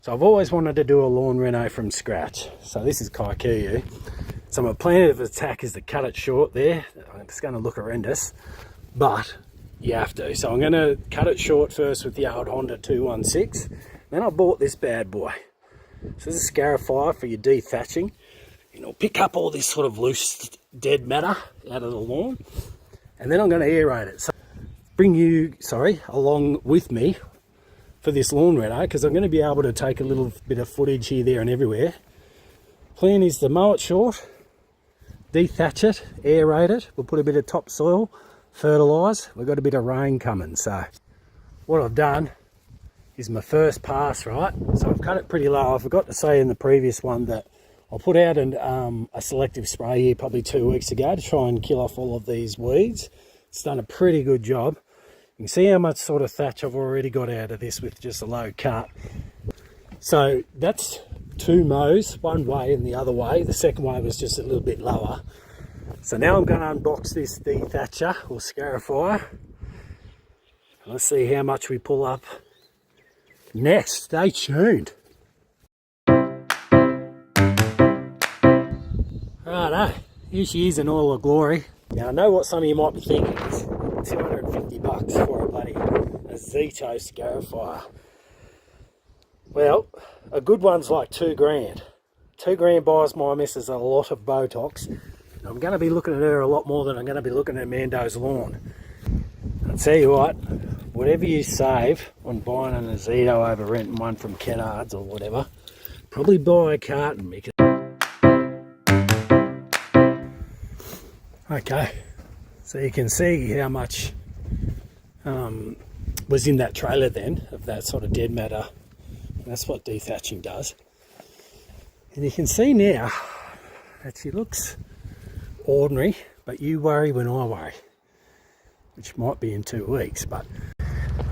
So I've always wanted to do a lawn reno from scratch. So this is Kikuyu. So my plan of attack is to cut it short there. It's going to look horrendous, but you have to. So I'm going to cut it short first with the old Honda 216. Then I bought this bad boy. So this is scarifier for your dethatching. It'll pick up all this sort of loose dead matter out of the lawn. And then I'm going to aerate it. So bring you, along with me for this lawn reno, because I'm going to be able to take a little bit of footage here, there and everywhere. Plan is to mow it short, dethatch it, aerate it. We'll put a bit of topsoil, fertilise. We've got a bit of rain coming. So what I've done is my first pass, right? So I've cut it pretty low. I forgot to say in the previous one that I put out a selective spray here probably 2 weeks ago to try and kill off all of these weeds. It's done a pretty good job. You can see how much sort of thatch I've already got out of this with just a low cut. So that's 2 mows, one way and the other way. The second way was just a little bit lower. So now I'm going to unbox this dethatcher or scarifier. Let's see how much we pull up next. Stay tuned. Righto, here she is in all her glory. Now I know what some of you might be thinking is $250 for a bloody Zito scarifier. Well, a good one's like $2,000. $2,000 buys my missus a lot of Botox. I'm going to be looking at her a lot more than I'm going to be looking at Mando's lawn. I'll tell you what, whatever you save on buying an Zito over renting one from Kennards or whatever, probably buy a carton because... Okay, so you can see how much was in that trailer then of that sort of dead matter. That's what dethatching does. And you can see now that she looks ordinary, but you worry when I worry, which might be in 2 weeks. But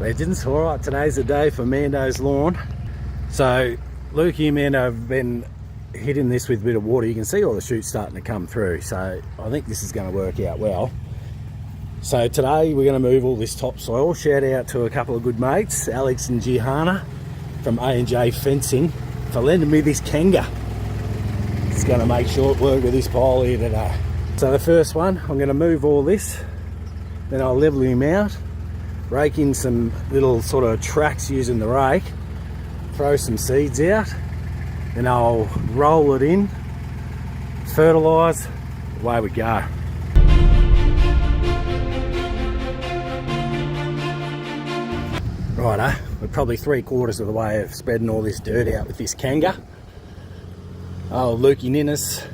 legends, all right, today's the day for Mando's lawn. So Lukey and Mando have been hitting this with a bit of water. You can see all the shoots starting to come through, so I think this is going to work out well. So today we're going to move all this topsoil. Shout out to a couple of good mates, Alex and Gihanna from A&J Fencing, for lending me this Kenga. It's going to make short work with this pole here today. So the first one, I'm going to move all this, then I'll level him out, rake in some little sort of tracks using the rake, throw some seeds out, then I'll roll it in, fertilise, away we go. Righto, we're probably 3/4 of the way of spreading all this dirt out with this Kanga. Oh, Lukey Ninnis,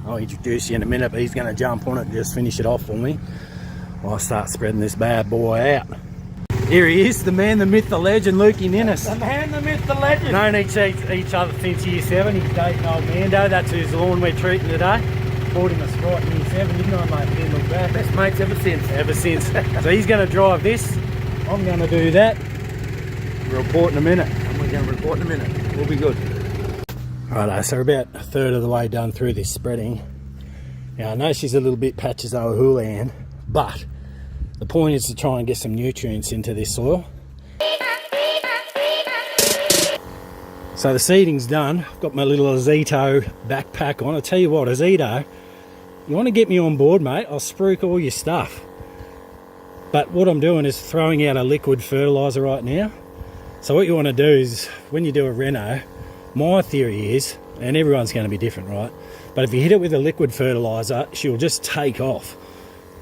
I'll introduce you in a minute, but he's going to jump on it and just finish it off for me while I start spreading this bad boy out. Here he is, the man, the myth, the legend, Lukey Ninnis. The man, the myth, the legend. Known each other since year 7. He's dating old Mando. That's whose lawn we're treating today. Bought him a Sprite in year 7, didn't I, mate? Didn't look bad. Best mates ever since. Ever since. So he's going to drive this. I'm going to do that. We'll report in a minute. And we're going to report in a minute. We'll be good. Righto, so we're about 1/3 of the way done through this spreading. Now I know she's a little bit patches over Houlihan, but the point is to try and get some nutrients into this soil. So the seeding's done. I've got my little Zito backpack on. I tell you what, Zito, you want to get me on board, mate, I'll spruik all your stuff. But what I'm doing is throwing out a liquid fertiliser right now. So what you want to do is, when you do a reno, my theory is, and everyone's going to be different, right? But if you hit it with a liquid fertiliser, she'll just take off.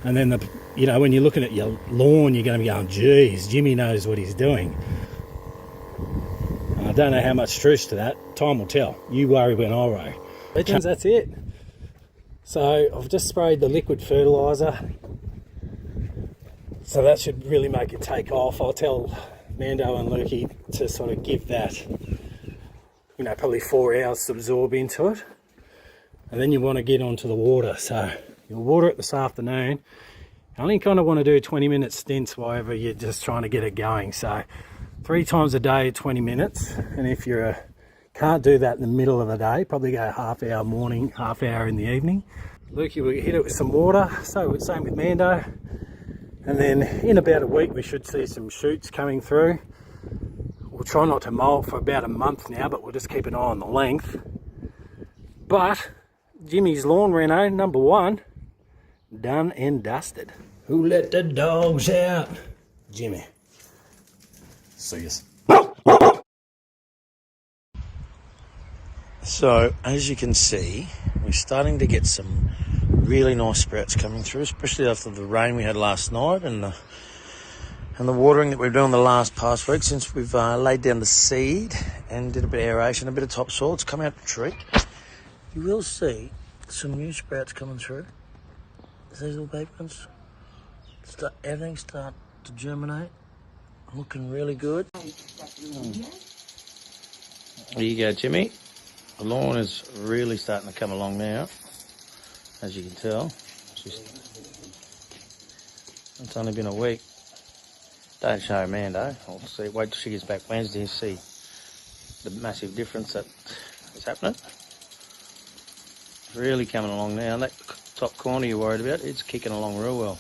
And then, when you're looking at your lawn, you're going to be going, geez, Jimmy knows what he's doing. I don't know how much truth to that. Time will tell. You worry when I worry. That's it. So I've just sprayed the liquid fertiliser. So that should really make it take off. I'll tell Mando and Lukey to sort of give that, probably 4 hours to absorb into it. And then you want to get onto the water. So you'll water it this afternoon. I only kind of want to do 20-minute stints wherever you're just trying to get it going. So 3 times a day, 20 minutes. And if you can't do that in the middle of the day, probably go half hour morning, half hour in the evening. Lukey will hit it with some water. So same with Mando. And then in about a week, we should see some shoots coming through. We'll try not to mow it for about a month now, but we'll just keep an eye on the length. But Jimmy's lawn reno number 1, done and dusted. Who let the dogs out? Jimmy. See us. So, as you can see, we're starting to get some really nice sprouts coming through, especially after the rain we had last night and the watering that we've done the past week since we've laid down the seed and did a bit of aeration, a bit of topsoil. It's come out the tree. You will see some new sprouts coming through. These little baby ones. Everything's starting to germinate. Looking really good. There you go, Jimmy. The lawn is really starting to come along now, as you can tell. It's only been a week. Don't show Mando. I'll see. Wait till she gets back Wednesday and see the massive difference that is happening. It's really coming along now. That top corner you're worried about, it's kicking along real well.